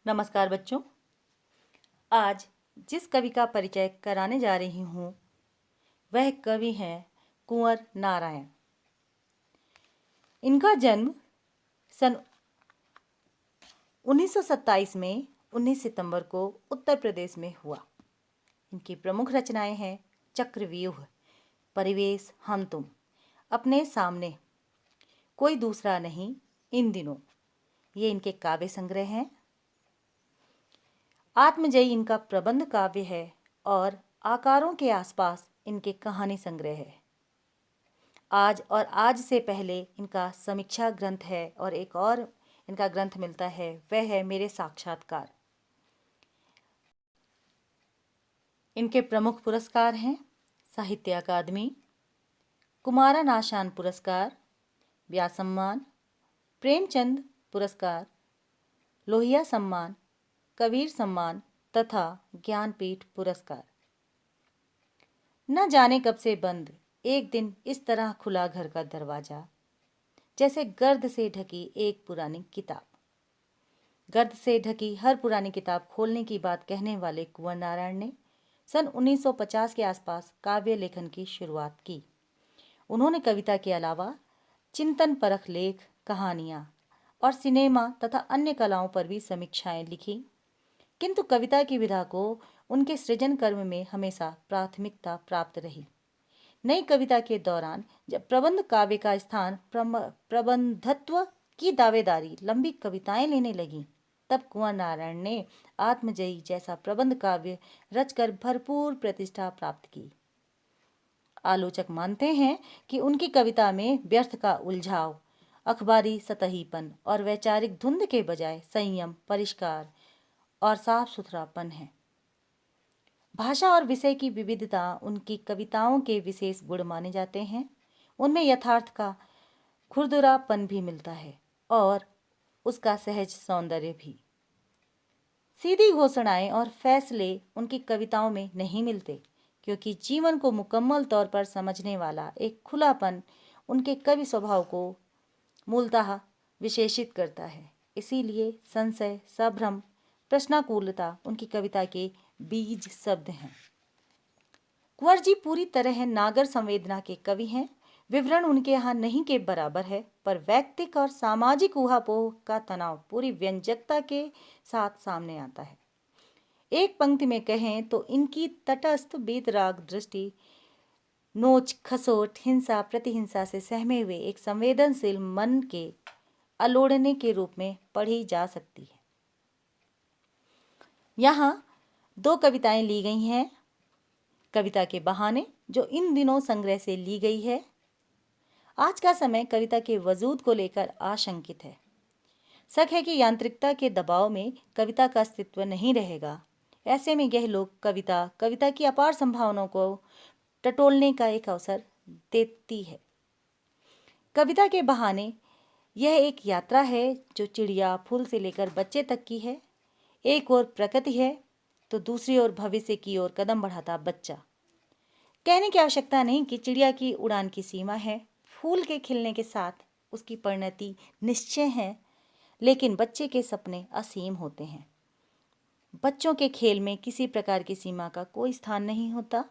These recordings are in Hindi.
नमस्कार बच्चों। आज जिस कवि का परिचय कराने जा रही हूँ वह कवि हैं कुंवर नारायण। इनका जन्म सन 1927 में 19 सितंबर को उत्तर प्रदेश में हुआ। इनकी प्रमुख रचनाएं हैं चक्रव्यूह, परिवेश, हम तुम, अपने सामने, कोई दूसरा नहीं, इन दिनों। ये इनके काव्य संग्रह हैं। आत्मजयी इनका प्रबंध काव्य है और आकारों के आसपास इनके कहानी संग्रह है। आज और आज से पहले इनका समीक्षा ग्रंथ है और एक और इनका ग्रंथ मिलता है, वह है मेरे साक्षात्कार। इनके प्रमुख पुरस्कार हैं साहित्य अकादमी, कुमारानाशान पुरस्कार, व्यास सम्मान, प्रेमचंद पुरस्कार, लोहिया सम्मान, कबीर सम्मान तथा ज्ञानपीठ पुरस्कार। न जाने कब से बंद एक दिन इस तरह खुला घर का दरवाजा, जैसे गर्द से ढकी एक पुरानी किताब। गर्द से ढकी हर पुरानी किताब खोलने की बात कहने वाले कुंवर नारायण ने सन 1950 के आसपास काव्य लेखन की शुरुआत की। उन्होंने कविता के अलावा चिंतन परख लेख, कहानियाँ और सिनेमा तथा अन्य कलाओं पर भी समीक्षाएं लिखी, किंतु कविता की विधा को उनके सृजन कर्म में हमेशा प्राथमिकता प्राप्त रही। नई कविता के दौरान जब प्रबंध काव्य का स्थान प्रबंधत्व की दावेदारी लंबी कविताएं लेने लगी, तब कुंवर नारायण ने आत्मजयी जैसा प्रबंध काव्य रचकर भरपूर प्रतिष्ठा प्राप्त की। आलोचक मानते हैं कि उनकी कविता में व्यर्थ का उलझाव, अखबारी सतहीपन और वैचारिक धुंध के बजाय संयम, परिष्कार और साफ सुथरापन है। भाषा और विषय की विविधता उनकी कविताओं के विशेष गुण माने जाते हैं। उनमें यथार्थ का खुरदुरापन भी मिलता है और उसका सहज सौंदर्य भी। सीधी घोषणाएं और फैसले उनकी कविताओं में नहीं मिलते, क्योंकि जीवन को मुकम्मल तौर पर समझने वाला एक खुलापन उनके कवि स्वभाव को मूलतः विशेषित करता है। इसीलिए संशय, संभ्रम, प्रश्नाकुलता उनकी कविता के बीज शब्द हैं। कुंवर जी पूरी तरह नागर संवेदना के कवि हैं। विवरण उनके यहाँ नहीं के बराबर है, पर वैयक्तिक और सामाजिक ऊहापोह का तनाव पूरी व्यंजकता के साथ सामने आता है। एक पंक्ति में कहें तो इनकी तटस्थ बेतराग दृष्टि नोच खसोट, हिंसा प्रतिहिंसा से सहमे हुए एक संवेदनशील मन के अलोड़ने के रूप में पढ़ी जा सकती है। यहाँ दो कविताएं ली गई हैं। कविता के बहाने, जो इन दिनों संग्रह से ली गई है। आज का समय कविता के वजूद को लेकर आशंकित है। शक है कि यांत्रिकता के दबाव में कविता का अस्तित्व नहीं रहेगा। ऐसे में यह लोग कविता की अपार संभावनाओं को टटोलने का एक अवसर देती है। कविता के बहाने यह एक यात्रा है जो चिड़िया, फूल से लेकर बच्चे तक की है। एक ओर प्रकृति है तो दूसरी ओर भविष्य की ओर कदम बढ़ाता बच्चा। कहने की आवश्यकता नहीं कि चिड़िया की उड़ान की सीमा है, फूल के खिलने के साथ उसकी परिणति निश्चय है, लेकिन बच्चे के सपने असीम होते हैं। बच्चों के खेल में किसी प्रकार की सीमा का कोई स्थान नहीं होता।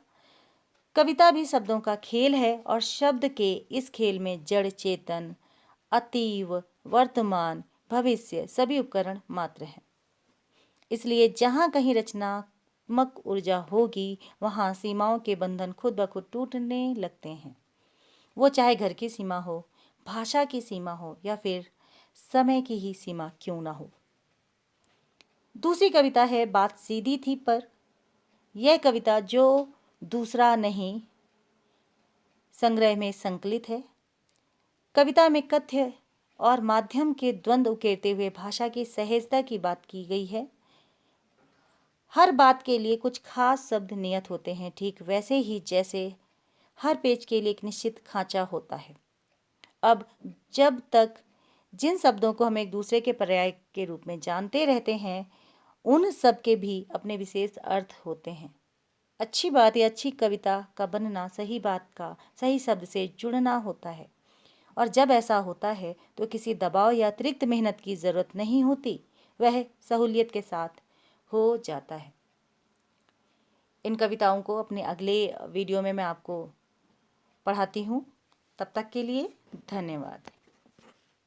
कविता भी शब्दों का खेल है और शब्द के इस खेल में जड़, चेतन, अतीव, वर्तमान, भविष्य सभी उपकरण मात्र हैं। इसलिए जहाँ कहीं रचनात्मक ऊर्जा होगी, वहाँ सीमाओं के बंधन खुद ब खुद टूटने लगते हैं। वो चाहे घर की सीमा हो, भाषा की सीमा हो या फिर समय की ही सीमा क्यों ना हो। दूसरी कविता है बात सीधी थी पर। यह कविता जो दूसरा नहीं संग्रह में संकलित है। कविता में कथ्य और माध्यम के द्वंद्व उकेरते हुए भाषा की सहजता की बात की गई है। हर बात के लिए कुछ खास शब्द नियत होते हैं, ठीक वैसे ही जैसे हर पेज के लिए एक निश्चित खांचा होता है। अब जब तक जिन शब्दों को हम एक दूसरे के पर्याय के रूप में जानते रहते हैं, उन सब के भी अपने विशेष अर्थ होते हैं। अच्छी बात या अच्छी कविता का बनना सही बात का सही शब्द से जुड़ना होता है, और जब ऐसा होता है तो किसी दबाव या अतिरिक्त मेहनत की ज़रूरत नहीं होती। वह सहूलियत के साथ हो जाता है। इन कविताओं को अपने अगले वीडियो में मैं आपको पढ़ाती हूँ। तब तक के लिए धन्यवाद।